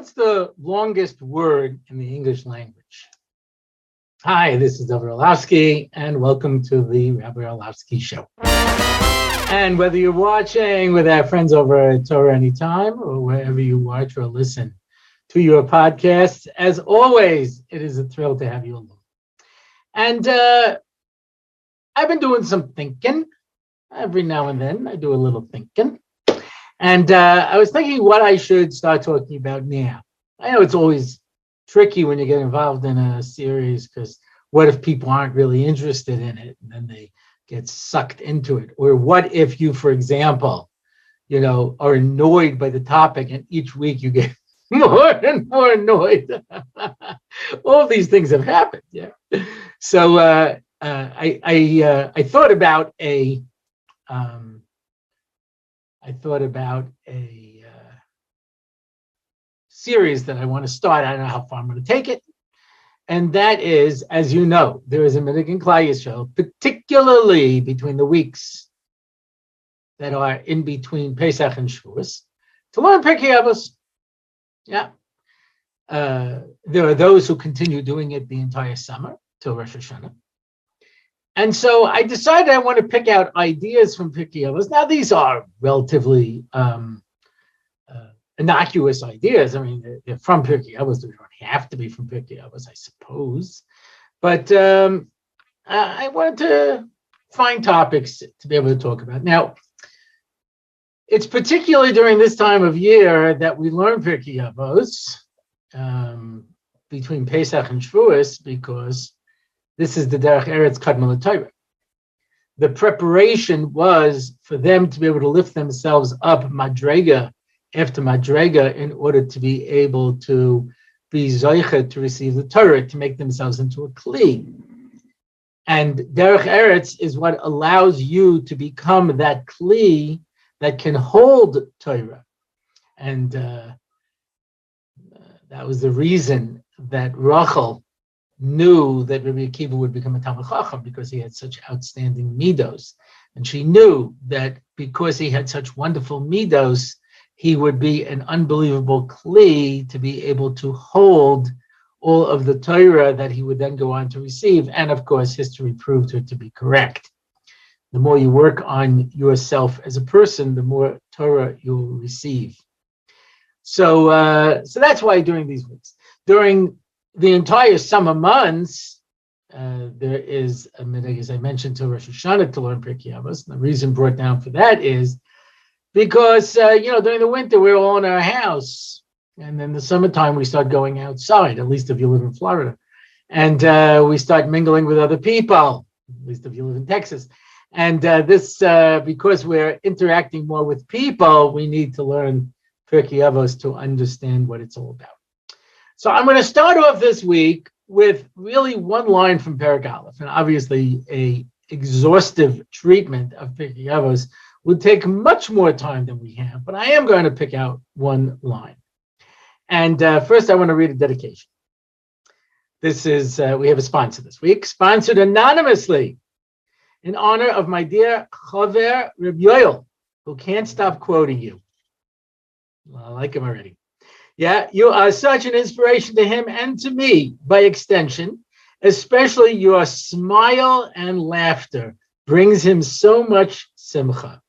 What's the longest word in the English language? Hi, this is Dovid Orlofsky, and welcome to the Rabbi Orlofsky Show. And whether you're watching with our friends over at Torah Anytime or wherever you watch or listen to your podcasts, as always, it is a thrill to have you along. And I've been doing some thinking. Every now and then, I do a little thinking. And I was thinking what I should start talking about now. I know it's always tricky when you get involved in a series, because what if people aren't really interested in it and then they get sucked into it? Or what if you, for example, are annoyed by the topic and each week you get more and more annoyed? All these things have happened. Yeah. So I thought about a series that I want to start. I don't know how far I'm going to take it. And that is, as you know, there is a minhag in Klal Yisrael, particularly between the weeks that are in between Pesach and Shavuos, to learn Pirkei Avos. Yeah. There are those who continue doing it the entire summer till Rosh Hashanah. And so I decided I want to pick out ideas from Pirkei Avos. Now, these are relatively innocuous ideas. I mean, they're from Pirkei Avos. They don't have to be from Pirkei Avos, I suppose. But I wanted to find topics to be able to talk about. Now, it's particularly during this time of year that we learn Pirkei Avos between Pesach and Shavuos, because this is the Derech Eretz Kadma L'Torah. The preparation was for them to be able to lift themselves up madrega after madrega in order to be able to be zoicha to receive the Torah, to make themselves into a kli. And Derech Eretz is what allows you to become that kli that can hold Torah. And that was the reason that Rachel knew that Rabbi Akiva would become a Talmid Chacham, because he had such outstanding midos. And she knew that because he had such wonderful midos, he would be an unbelievable kli to be able to hold all of the Torah that he would then go on to receive. And of course, history proved her to be correct. The more you work on yourself as a person, the more Torah you'll receive. So that's why during these weeks, during the entire summer months, there is a minhag, as I mentioned, to Rosh Hashanah to learn Pirkei Avos. The reason brought down for that is because, during the winter, we're all in our house. And then the summertime, we start going outside, at least if you live in Florida. And we start mingling with other people, at least if you live in Texas. And because we're interacting more with people, we need to learn Pirkei Avos to understand what it's all about. So I'm going to start off this week with really one line from Perek Aleph, and obviously a exhaustive treatment of Pirkei Avos would take much more time than we have, but I am going to pick out one line. And first I want to read a dedication. This is, we have a sponsor this week, sponsored anonymously in honor of my dear Chaver Reb Yoel, who can't stop quoting you. Well, I like him already. Yeah, you are such an inspiration to him and to me by extension, especially your smile and laughter brings him so much simcha.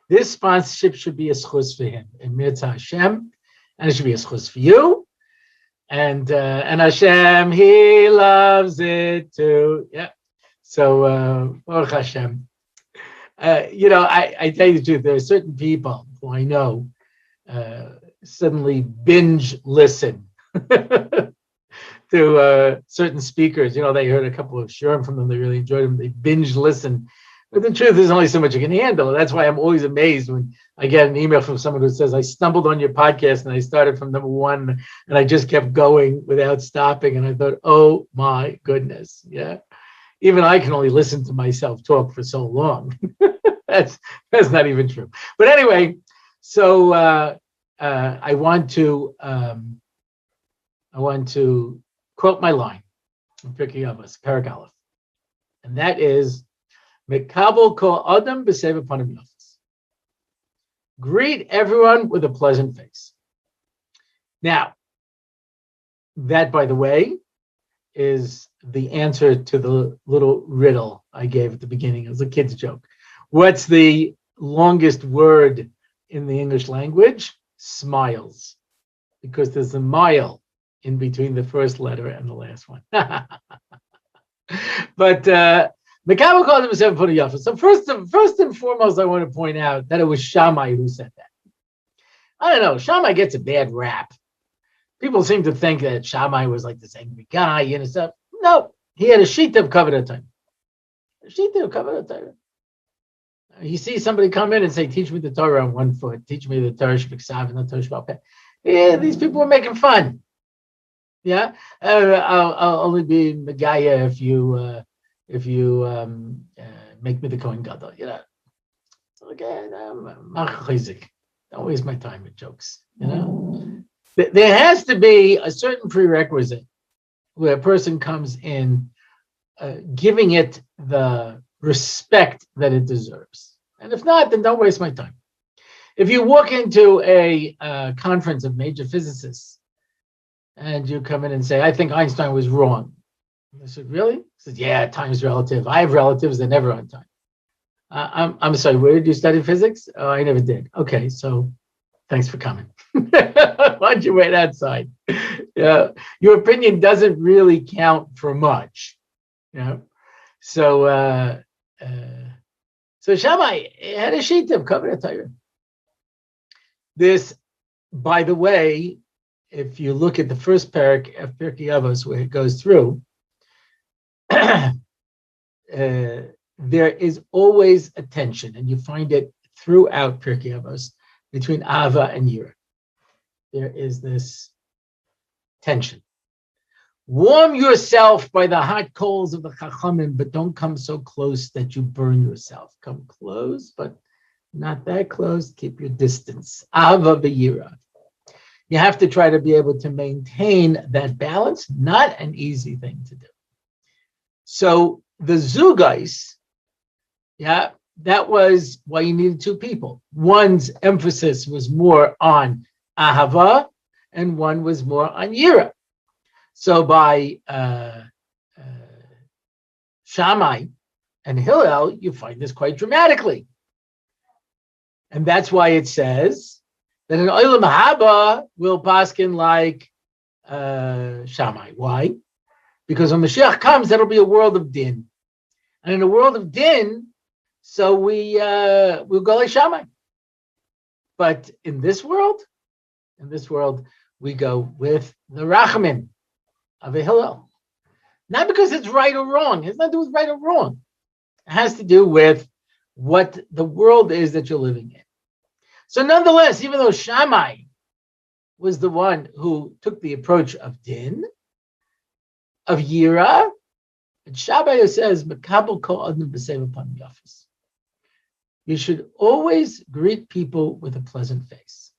This sponsorship should be a schus for him in Mitzvah Hashem, and it should be a schus for you. And Hashem, he loves it too. Yeah. So, Baruch Hashem. I tell you the truth, there are certain people who I know suddenly binge listen to certain speakers. They heard a couple of shiurim from them, they really enjoyed them, they binge listen. But the truth is only so much you can handle. That's why I'm always amazed when I get an email from someone who says, I stumbled on your podcast and I started from number 1 and I just kept going without stopping. And I thought, oh my goodness. Yeah. Even I can only listen to myself talk for so long. That's not even true. But anyway, so I want to quote my line from Pirkei Avos, Perek Aleph, and that is, Mekabel kol adam b'seva panim yafos. Greet everyone with a pleasant face. Now, That, by the way, is the answer to the little riddle I gave at the beginning. It was a kid's joke. What's the longest word in the English language? Smiles. Because there's a mile in between the first letter and the last one. But Mekabel called him 7 foot Yafa. So first and foremost, I want to point out that it was Shammai who said that. I don't know. Shammai gets a bad rap. People seem to think that Shammai was like this angry guy and stuff. No, he had a sheet of covenant time. A sheet of covenant time. You see somebody come in and say, "Teach me the Torah on 1 foot. Teach me the Torah Shebiksav and the Torah Shebal." Yeah, these people were making fun. Yeah, I'll only be Megaya if you make me the Kohen Gadol. You know, okay, don't waste my time with jokes. You know, there has to be a certain prerequisite where a person comes in giving it the respect that it deserves, and if not, then don't waste my time. If you walk into a conference of major physicists and you come in and say, "I think Einstein was wrong," I said, "Really?" He said, "Yeah, time's relative. I have relatives; they're never on time." I'm sorry. Where did you study physics? Oh, I never did. Okay, so thanks for coming. Why don't you wait outside? Yeah, your opinion doesn't really count for much. You know, so Shammai had a sheet of covenant Torah. This, by the way, if you look at the first parak of Pirkei Avos, where it goes through, there is always a tension, and you find it throughout Pirkei Avos, between Ava and Yira. There is this tension. Warm yourself by the hot coals of the Chachamim, but don't come so close that you burn yourself. Come close, but not that close. Keep your distance. Ava b'yira. You have to try to be able to maintain that balance. Not an easy thing to do. So the Zugais, yeah, that was why you needed 2 people. One's emphasis was more on Ahava, and one was more on Yira. So by Shammai and Hillel, you find this quite dramatically. And that's why it says that an Olam Haba will paskin like Shammai. Why? Because when Mashiach comes, that'll be a world of din. And in a world of din, so we'll go like Shammai. But in this world, we go with the Rachamim of a Hillel. Not because it's right or wrong. It has nothing to do with right or wrong. It has to do with what the world is that you're living in. So nonetheless, even though Shammai was the one who took the approach of din, of Yira, and Shammai says, "Mekabel kol adam b'sev upon the office." You should always greet people with a pleasant face.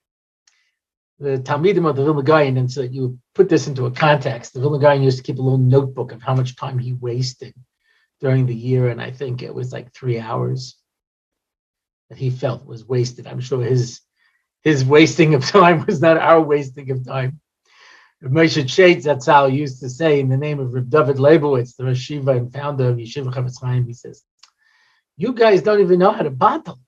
The Talmidim of the Vilna Gaon, and so you put this into a context, the Vilna Gaon used to keep a little notebook of how much time he wasted during the year, and I think it was like 3 hours that he felt was wasted. I'm sure his wasting of time was not our wasting of time. Moshe Sheitz Zatzal used to say, in the name of Reb Dovid Leibowitz, the Rosh Yeshiva and founder of Yeshiva Chavetz Chaim, he says, "You guys don't even know how to bottle."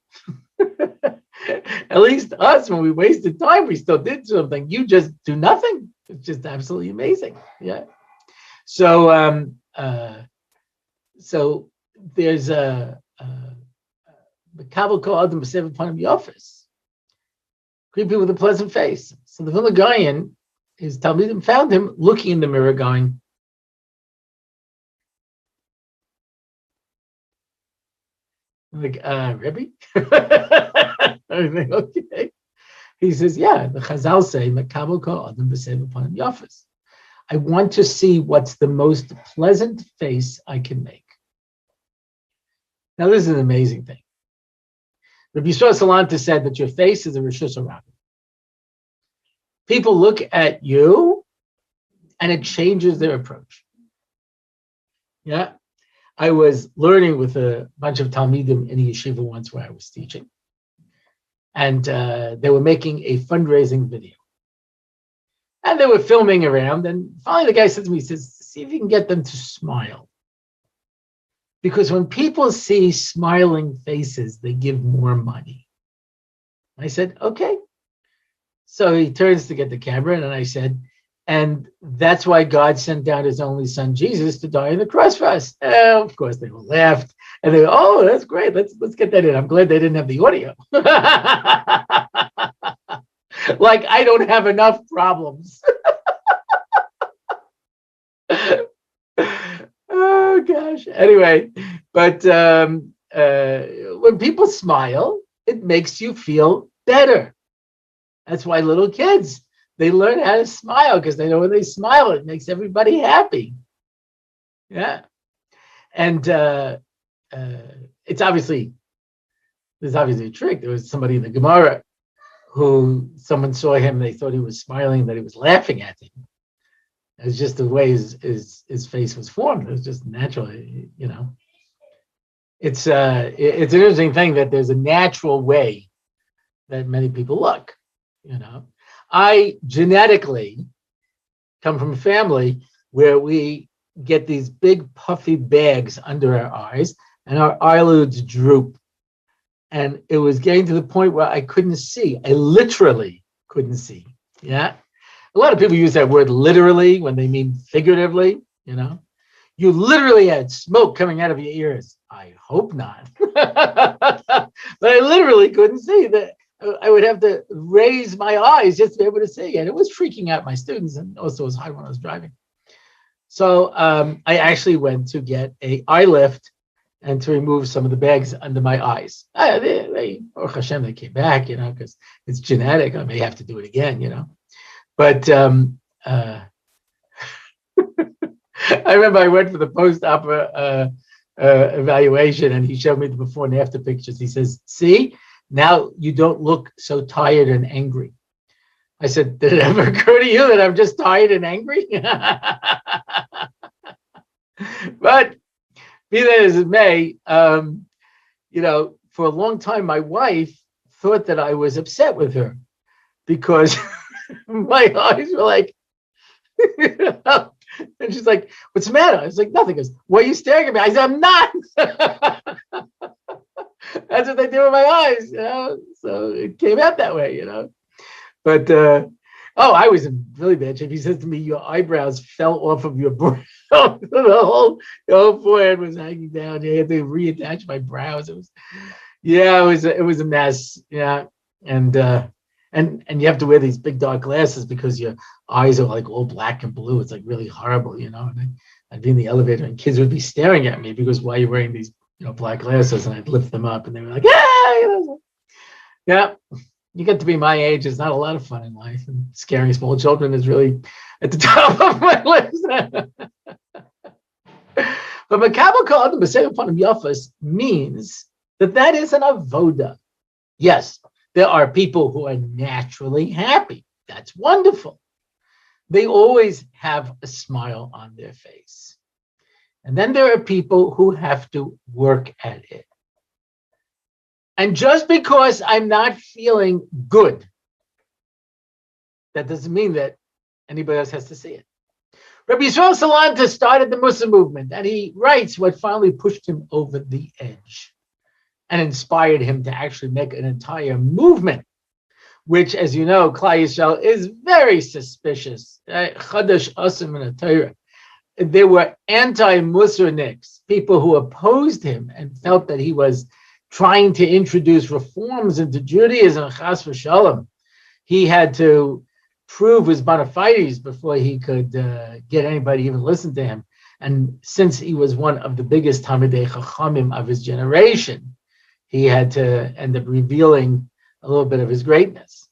At least us, when we wasted time, we still did something. You just do nothing. It's just absolutely amazing. Yeah. So, so there's a Mekabel kol adam b'sev upon the office. Greet people with a pleasant face. So the Vilna Gaon, his Talmidim found him looking in the mirror, going, like, Rebbe? Everything okay? He says, yeah, the Chazal say, Mekabel kol adam b'sev upon the office. I want to see what's the most pleasant face I can make. Now, this is an amazing thing. Rabbi Yisrael Salanta said that your face is a Rishus HaRabim. People look at you, and it changes their approach. Yeah. I was learning with a bunch of Talmidim in a yeshiva once where I was teaching. And they were making a fundraising video. And they were filming around. And finally the guy said to me, he says, see if you can get them to smile. Because when people see smiling faces, they give more money. I said, okay. So he turns to get the camera, and I said, and that's why God sent down his only son, Jesus, to die on the cross for us. Of course, they all laughed. And they go, oh, that's great. Let's get that in. I'm glad they didn't have the audio. Like, I don't have enough problems. Oh, gosh. Anyway, but when people smile, it makes you feel better. That's why little kids, they learn how to smile because they know when they smile, it makes everybody happy. Yeah. And there's obviously a trick. There was somebody in the Gemara who someone saw him, they thought he was smiling, that he was laughing at him. It was just the way his face was formed. It was just natural, you know. It's an interesting thing that there's a natural way that many people look, you know. I genetically come from a family where we get these big puffy bags under our eyes and our eyelids droop. And it was getting to the point where I couldn't see. I literally couldn't see. Yeah. A lot of people use that word literally when they mean figuratively, you know. You literally had smoke coming out of your ears. I hope not. But I literally couldn't see. That I would have to raise my eyes just to be able to see. And it was freaking out my students, and also it was hard when I was driving. So I actually went to get an eye lift and to remove some of the bags under my eyes. Baruch Hashem, they came back, you know, because it's genetic. I may have to do it again, you know. But I remember I went for the post-op evaluation, and he showed me the before and after pictures. He says, see, now you don't look so tired and angry. I said, did it ever occur to you that I'm just tired and angry? But be that as it may, you know, for a long time, my wife thought that I was upset with her because my eyes were like, you know, and she's like, what's the matter? I was like, nothing. She goes, why are you staring at me? I said, I'm not. That's what they do with my eyes, you know. So it came out that way, you know. But I was in really bad shape. He says to me, your eyebrows fell off of your brow. the whole forehead was hanging down. I had to reattach my brows. It was a mess. Yeah. And you have to wear these big dark glasses because your eyes are like all black and blue. It's like really horrible, you know. And I'd be in the elevator and kids would be staring at me because why are you wearing these, you know, black glasses? And I'd lift them up and they were like, yeah. Yeah. You get to be my age, it's not a lot of fun in life. And scaring small children is really at the top of my list. But Makabel Kol the B'Seir Panim Yafos means that is an avoda. Yes, there are people who are naturally happy. That's wonderful. They always have a smile on their face. And then there are people who have to work at it. And just because I'm not feeling good, that doesn't mean that anybody else has to see it. Rabbi Yisrael Salanta started the Mussar movement, and he writes what finally pushed him over the edge and inspired him to actually make an entire movement, which, as you know, Klal Yisrael is very suspicious. Chadash Asim in the Torah. There were anti-Mussarniks, people who opposed him and felt that he was trying to introduce reforms into Judaism, chas v'shalom. He had to prove his bona fides before he could get anybody to even listen to him. And since he was one of the biggest Talmidei Chachamim of his generation, he had to end up revealing a little bit of his greatness.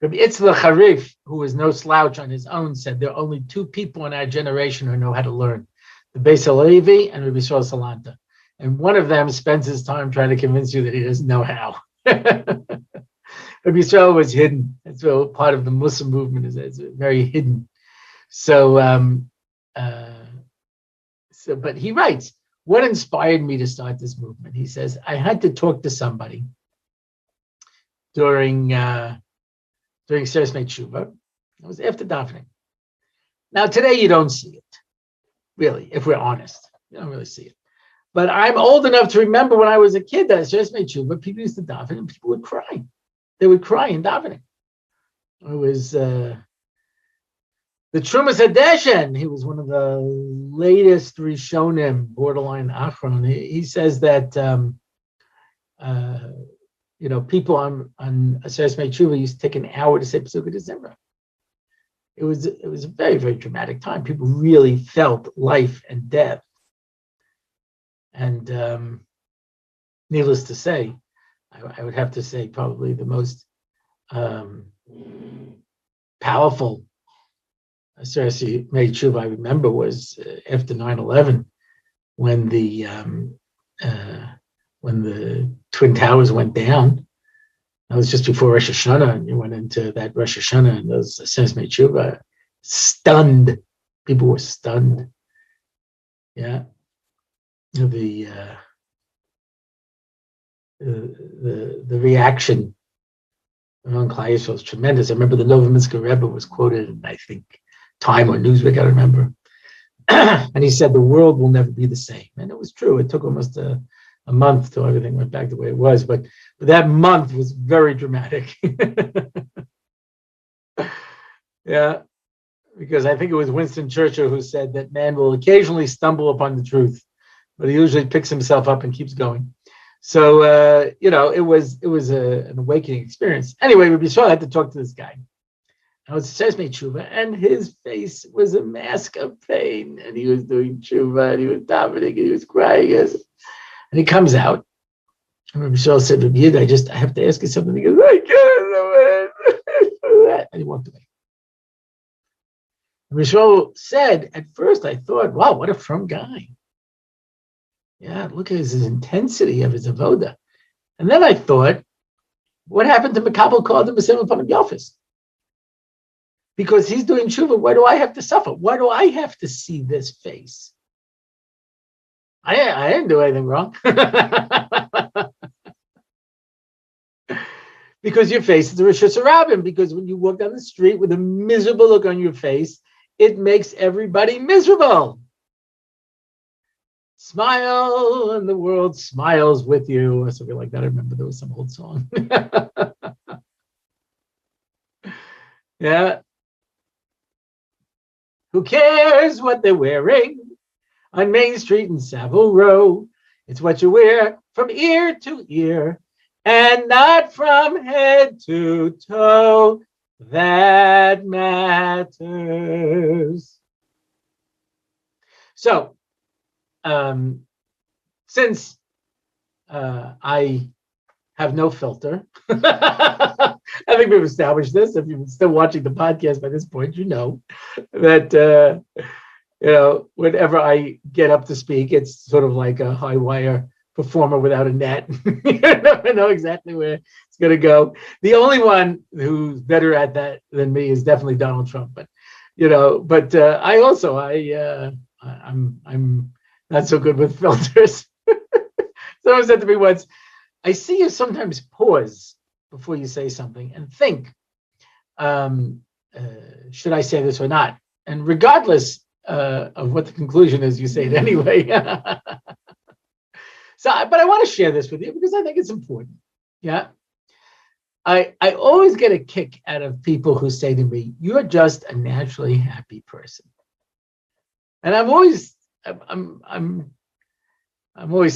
Rabbi Itzla Harif, who was no slouch on his own, said there are only two people in our generation who know how to learn, the Beis Halevi and Rabbi Yisrael Salanta. And one of them spends his time trying to convince you that he doesn't know how. Rabbi Yisrael was hidden. That's what part of the Mussar movement is very hidden. So, but he writes, what inspired me to start this movement? He says, I had to talk to somebody during Seres Tshuva. It was after davening. Now, today you don't see it, really, if we're honest. You don't really see it. But I'm old enough to remember when I was a kid that I just made tshuva, people used to daven and people would cry. They would cry in davening. It was the Trumas Hadeshen. He was one of the latest Rishonim, borderline Achron. He says that people on Aseret Mei Tshuva used to take an hour to say Pesukah December. It was a very, very dramatic time. People really felt life and death. And needless to say, I would have to say probably the most powerful Aseret Mei Tshuva I remember was after 9/11, when the Twin Towers went down. That was just before Rosh Hashanah, and you went into that Rosh Hashanah, and those Aseret Mei Tshuva stunned. People were stunned. Yeah, the reaction among Klal Yisrael was tremendous. I remember the Novominsker Rebbe was quoted in, I think, Time or Newsweek, I remember. And he said, the world will never be the same. And it was true. It took almost a month till everything went back the way it was. But that month was very dramatic. Yeah, because I think it was Winston Churchill who said that man will occasionally stumble upon the truth, but he usually picks himself up and keeps going. So, it was an awakening experience. Anyway, Rabbi Yisrael had to talk to this guy. I was Aseret Mei Tshuva, and his face was a mask of pain, and he was doing tshuva, and he was davening, and he was crying. And he comes out, and Rabbi Yisrael said, Rabbi Yid, I have to ask you something. He goes, I can't. And he walked away. Rabbi Yisrael said, at first I thought, wow, what a firm guy. Yeah, look at his intensity of his avoda. And then I thought, what happened to Makabel Kodim B'Sim Upon Yofis? Because he's doing tshuva, why do I have to suffer? Why do I have to see this face? I didn't do anything wrong. Because your face is the Rishus Harabim. Because when you walk down the street with a miserable look on your face, it makes everybody miserable. Smile and the world smiles with you, or something like that. I remember there was some old song. Yeah. Who cares what they're wearing on Main Street in Savile Row? It's what you wear from ear to ear and not from head to toe that matters. So, since I have no filter, I think we've established this. If you're still watching the podcast by this point, you know that whenever I get up to speak, it's sort of like a high wire performer without a net. You never know exactly where it's going to go. The only one who's better at that than me is definitely Donald Trump. But I'm not so good with filters. Someone said to me once, I see you sometimes pause before you say something and think, should I say this or not? And regardless of what the conclusion is, you say it anyway. But I want to share this with you because I think it's important. Yeah. I always get a kick out of people who say to me, you're just a naturally happy person. And I'm always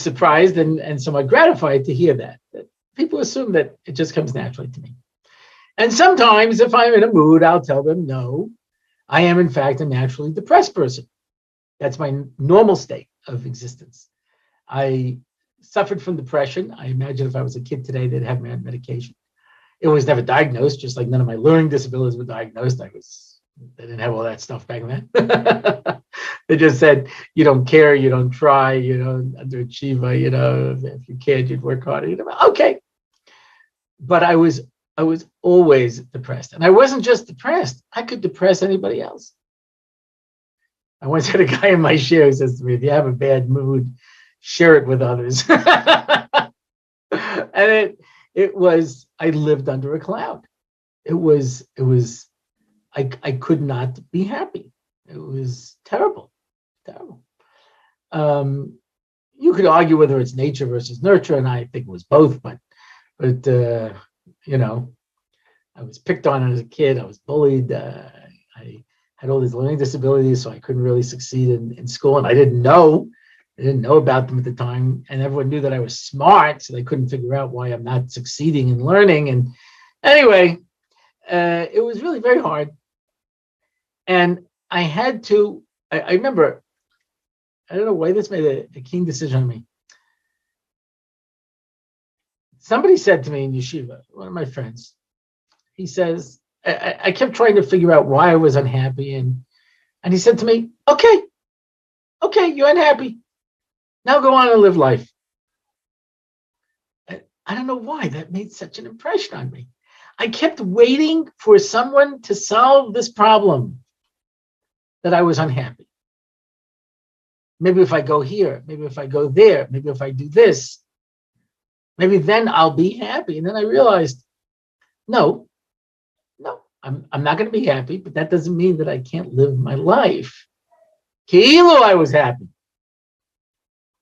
surprised and somewhat gratified to hear that people assume that it just comes naturally to me. And sometimes if I'm in a mood, I'll tell them, no, I am in fact a naturally depressed person. That's my normal state of existence. I suffered from depression. I imagine if I was a kid today, they'd have me on medication. It was never diagnosed, just like none of my learning disabilities were diagnosed. They didn't have all that stuff back then. They just said, you don't care, you don't try, you don't underachieve, if you cared, you'd work harder. Okay. But I was always depressed. And I wasn't just depressed. I could depress anybody else. I once had a guy in my share who says to me, if you have a bad mood, share it with others. And it was, I lived under a cloud. It was I could not be happy. It was terrible, terrible. You could argue whether it's nature versus nurture, and I think it was both. But you know, I was picked on as a kid. I was bullied. I had all these learning disabilities, so I couldn't really succeed in school, and I didn't know. I didn't know about them at the time, and everyone knew that I was smart, so they couldn't figure out why I'm not succeeding in learning. And anyway, it was really very hard. And I had to, I remember, I don't know why this made a keen decision on me. Somebody said to me in yeshiva, one of my friends, he says, I kept trying to figure out why I was unhappy. And he said to me, okay, you're unhappy. Now go on and live life. I don't know why that made such an impression on me. I kept waiting for someone to solve this problem that I was unhappy. Maybe if I go here, maybe if I go there, maybe if I do this, maybe then I'll be happy. And then I realized, no, I'm not going to be happy, but that doesn't mean that I can't live my life. Ki'ilu, I was happy.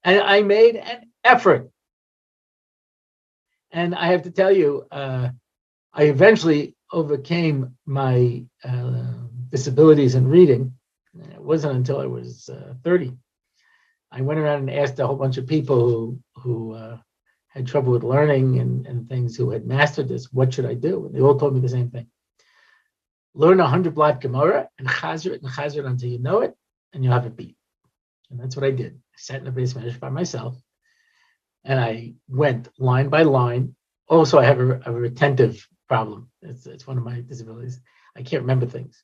And I made an effort. And I have to tell you, I eventually overcame my disabilities in reading. It wasn't until I was 30. I went around and asked a whole bunch of people who had trouble with learning and things, who had mastered this, what should I do? And they all told me the same thing. Learn 100 blot Gemara and chazir it until you know it, and you'll have it beat. And that's what I did. I sat in the basement by myself, and I went line by line. Also, I have a retentive problem. It's one of my disabilities. I can't remember things.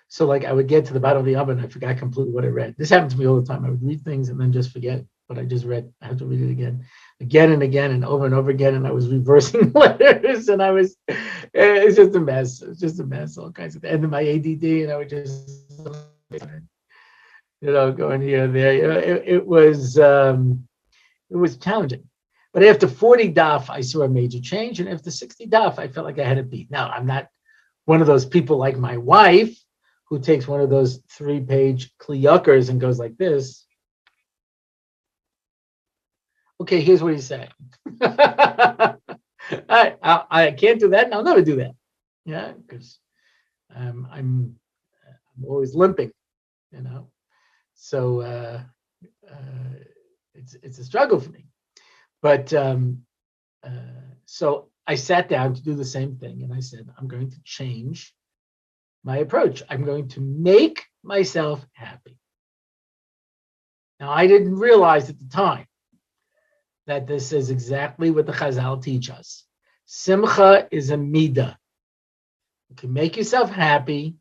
So like I would get to the bottom of the oven, I forgot completely what I read. This happened to me all the time. I would read things and then just forget what I just read. I have to read it again and again and over again. And I was reversing letters, and it's just a mess. It's just a mess, all kinds of things. And then my ADD, and I would just, going here and there. It was challenging. But after 40 daf, I saw a major change. And after 60 daf, I felt like I had a beat. Now, I'm not one of those people like my wife who takes one of those 3-page kliyuckers and goes like this. Okay, here's what he's saying. I can't do that, and I'll never do that. Yeah, because I'm always limping, So it's a struggle for me. But so I sat down to do the same thing, and I said, I'm going to change my approach. I'm going to make myself happy. Now, I didn't realize at the time that this is exactly what the Chazal teach us. Simcha is a midah. You can make yourself happy,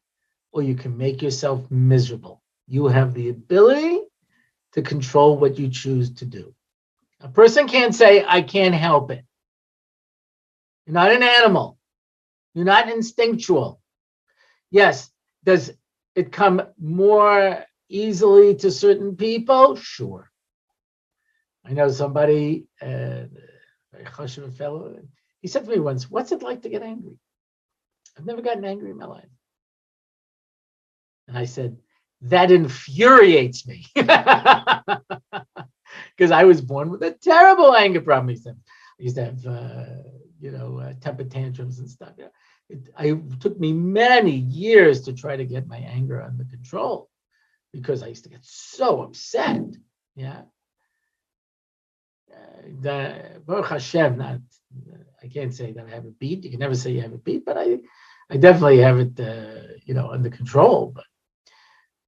or you can make yourself miserable. You have the ability to control what you choose to do. A person can't say, I can't help it. You're not an animal. You're not instinctual. Yes, does it come more easily to certain people? Sure. I know somebody, a chashuv fellow, he said to me once, what's it like to get angry? I've never gotten angry in my life. And I said, that infuriates me. Because I was born with a terrible anger problem. He said, I used to have, temper tantrums and stuff. It took me many years to try to get my anger under control because I used to get so upset. Yeah. Baruch Hashem, I can't say that I have a beat. You can never say you have a beat, but I definitely have it, under control.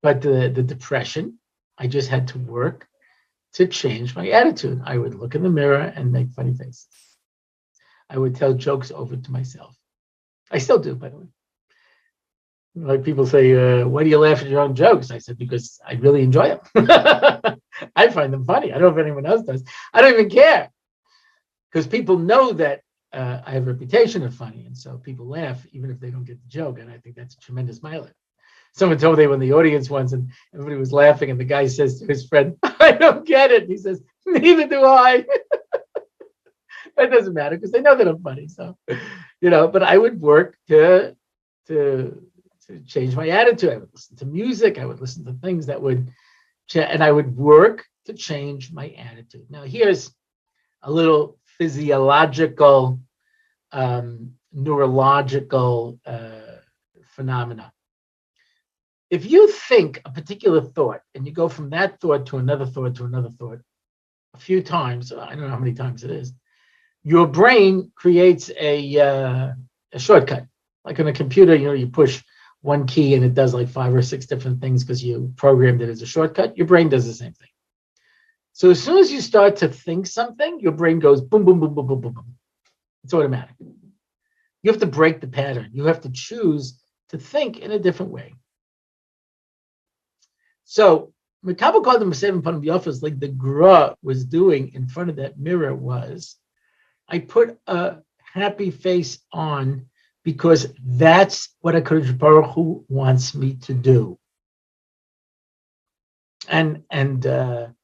But the depression, I just had to work to change my attitude. I would look in the mirror and make funny faces. I would tell jokes over to myself. I still do, by the way. Like people say, why do you laugh at your own jokes? I said, because I really enjoy them. I find them funny. I don't know if anyone else does. I don't even care. Because people know that I have a reputation of funny. And so people laugh even if they don't get the joke. And I think that's a tremendous mileage. Someone told me they were in the audience once and everybody was laughing. And the guy says to his friend, I don't get it. And he says, neither do I. It doesn't matter because they know that I'm funny. So, but I would work to to change my attitude. I would listen to music. I would listen to things that would, and I would work to change my attitude. Now, here's a little physiological, neurological phenomena. If you think a particular thought and you go from that thought to another thought to another thought a few times, I don't know how many times it is, your brain creates a shortcut. Like on a computer, you push one key and it does like 5 or 6 different things because you programmed it as a shortcut. Your brain does the same thing. So as soon as you start to think something, your brain goes boom, boom, boom, boom, boom, boom, boom. It's automatic. You have to break the pattern. You have to choose to think in a different way. So Makabel called him a 7 pound office, like the Gra was doing in front of that mirror was, I put a happy face on because that's what HaKadosh Baruch Hu wants me to do. And it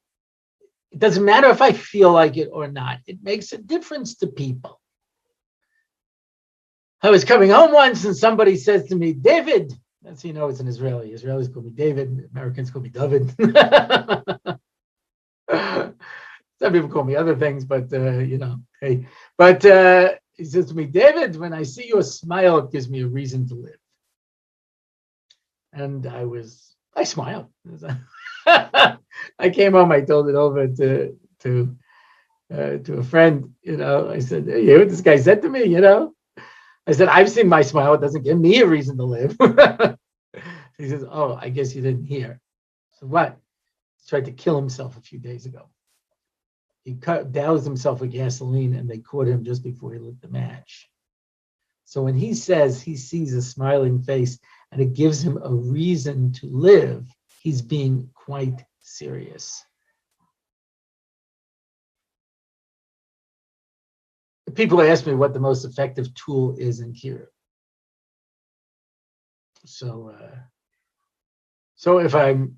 doesn't matter if I feel like it or not. It makes a difference to people. I was coming home once and somebody says to me, David, that's, it's an Israeli. Israelis call me David. Americans call me Dovid. Some people call me other things, but, hey. But he says to me, David, when I see your smile, it gives me a reason to live. And I smiled. I came home, I told it over to a friend, I said, hey, you hear what this guy said to me, I said, I've seen my smile. It doesn't give me a reason to live. He says, oh, I guess you didn't hear. So what? He tried to kill himself a few days ago. He doused himself with gasoline and they caught him just before he lit the match. So when he says he sees a smiling face and it gives him a reason to live, he's being quite serious. People ask me what the most effective tool is in Kira. So if I'm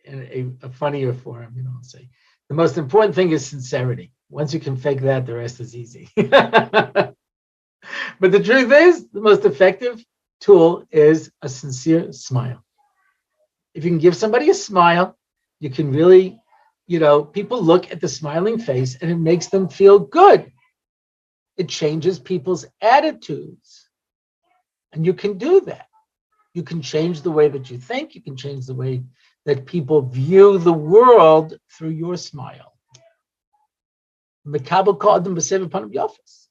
in a funnier form, I'll say the most important thing is sincerity. Once you can fake that, the rest is easy. But the truth is, the most effective tool is a sincere smile. If you can give somebody a smile, you can really, people look at the smiling face and it makes them feel good. It changes people's attitudes. And you can do that. You can change the way that you think. You can change the way that people view the world through your smile. Makabel called them b'sev upon yafas.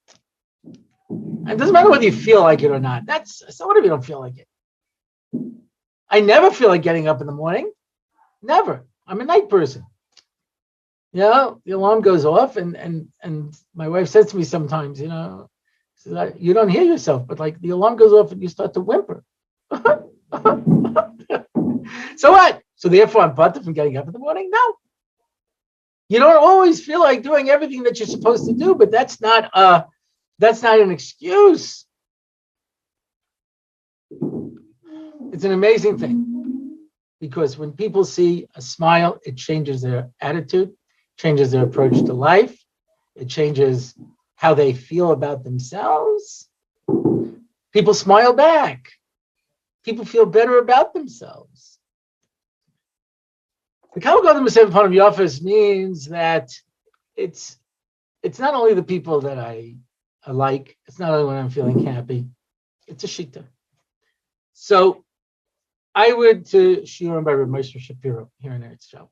And it doesn't matter whether you feel like it or not. So what if you don't feel like it? I never feel like getting up in the morning. Never. I'm a night person. The alarm goes off and my wife says to me sometimes, says, you don't hear yourself, but like the alarm goes off and you start to whimper. So what? So therefore I'm butted from getting up in the morning? No. You don't always feel like doing everything that you're supposed to do, but that's not an excuse. It's an amazing thing because when people see a smile, it changes their attitude, changes their approach to life. It changes how they feel about themselves. People smile back. People feel better about themselves. The Kabbalah Golden B'Sev Upon Yafas means that it's not only the people that I like, it's not only when I'm feeling happy, it's a shita. So I went to shiurim by Rabbi Moshe Shapiro here in Eretz Yisrael,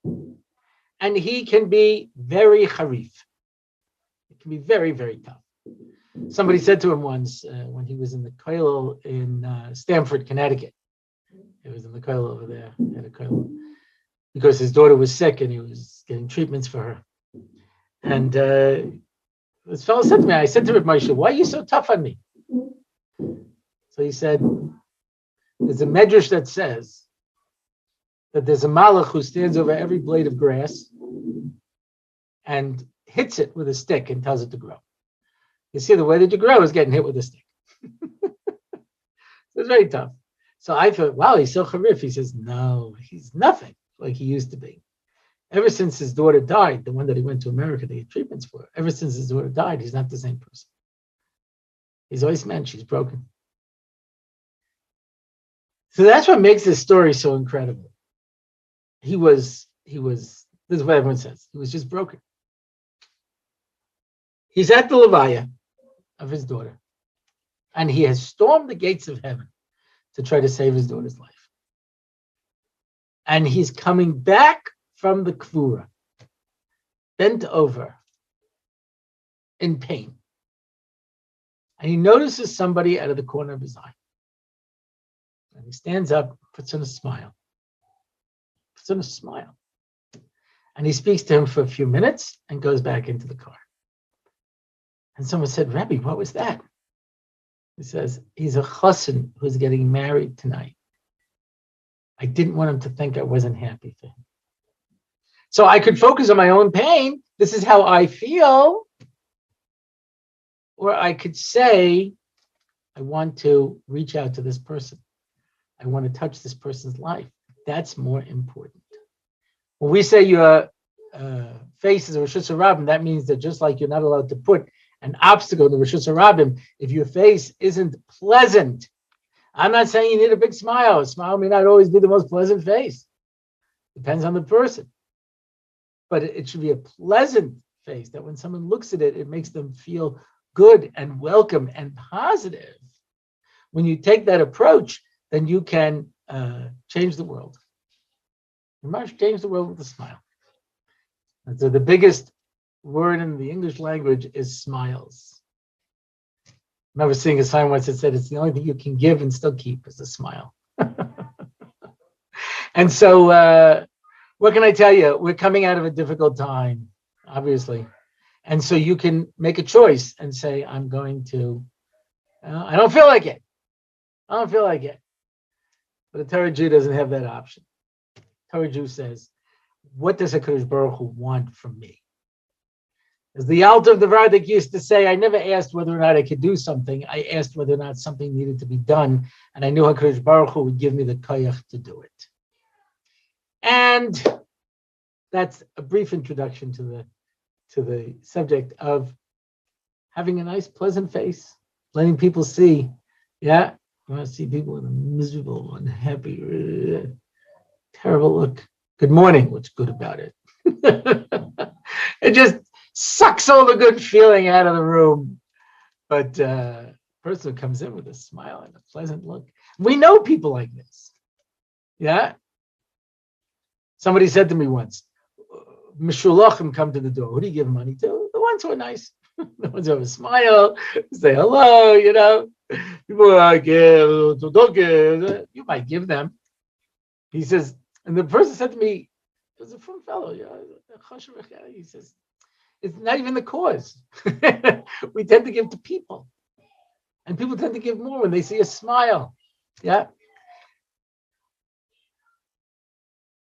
and he can be very harif. It can be very, very tough. Somebody said to him once when he was in the kollel in Stamford, Connecticut. He was in the kollel over there, at a kollel, because his daughter was sick and he was getting treatments for her. And this fellow said to me, I said to Rabbi Moshe, why are you so tough on me? So he said, there's a medrash that says that there's a malach who stands over every blade of grass and hits it with a stick and tells it to grow. You see, the way that you grow is getting hit with a stick. It's very tough. So I thought, wow, he's so harif. He says, no, he's nothing like he used to be. Ever since his daughter died, the one that he went to America to get treatments for, ever since his daughter died, he's not the same person. He's always meant she's broken. So that's what makes this story so incredible. He was, this is what everyone says, he was just broken. He's at the Levaya of his daughter, and he has stormed the gates of heaven to try to save his daughter's life. And he's coming back from the Kvura, bent over, in pain. And he notices somebody out of the corner of his eye. And he stands up, puts on a smile. And he speaks to him for a few minutes and goes back into the car. And someone said, Rabbi, what was that? He says, he's a chassan who's getting married tonight. I didn't want him to think I wasn't happy for him. So I could focus on my own pain. This is how I feel. Or I could say, I want to reach out to this person. I want to touch this person's life. That's more important. When we say your face is a Rosh Hashanah, that means that just like you're not allowed to put an obstacle in the Rosh Hashanah, if your face isn't pleasant, I'm not saying you need a big smile. A smile may not always be the most pleasant face. Depends on the person. But it should be a pleasant face that when someone looks at it, it makes them feel good and welcome and positive. When you take that approach, then you can change the world. You must change the world with a smile. And so the biggest word in the English language is smiles. I remember seeing a sign once that said it's the only thing you can give and still keep is a smile. And so what can I tell you? We're coming out of a difficult time, obviously. And so you can make a choice and say, I'm going to, I don't feel like it. But a Torah Jew doesn't have that option. Torah Jew says, what does HaKadosh Baruch Hu want from me? As the Alter of the Vardik used to say, I never asked whether or not I could do something. I asked whether or not something needed to be done. And I knew HaKadosh Baruch Hu would give me the koyach to do it. And that's a brief introduction to the subject of having a nice, pleasant face, letting people see, yeah, you want to see people with a miserable, unhappy, terrible look. Good morning, what's good about it? It just sucks all the good feeling out of the room. But a person who comes in with a smile and a pleasant look. We know people like this. Yeah? Somebody said to me once, Mishulachim come to the door. Who do you give money to? The ones who are nice. The ones who have a smile, say hello, you know. People are like, you might give them. He says, and the person said to me, it was a frum fellow, he says, it's not even the cause. We tend to give to people. And people tend to give more when they see a smile. Yeah.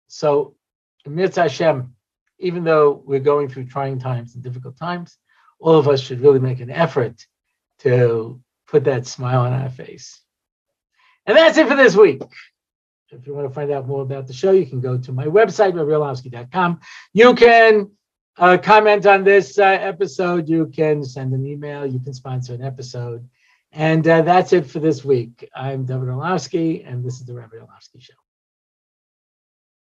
So, Mitzvah Hashem, even though we're going through trying times and difficult times, all of us should really make an effort to put that smile on our face. And that's it for this week. If you want to find out more about the show, you can go to my website, RabbiOrlofsky.com. You can comment on this episode. You can send an email. You can sponsor an episode. And that's it for this week. I'm Dovid Orlofsky, and this is the Rabbi Orlofsky Show.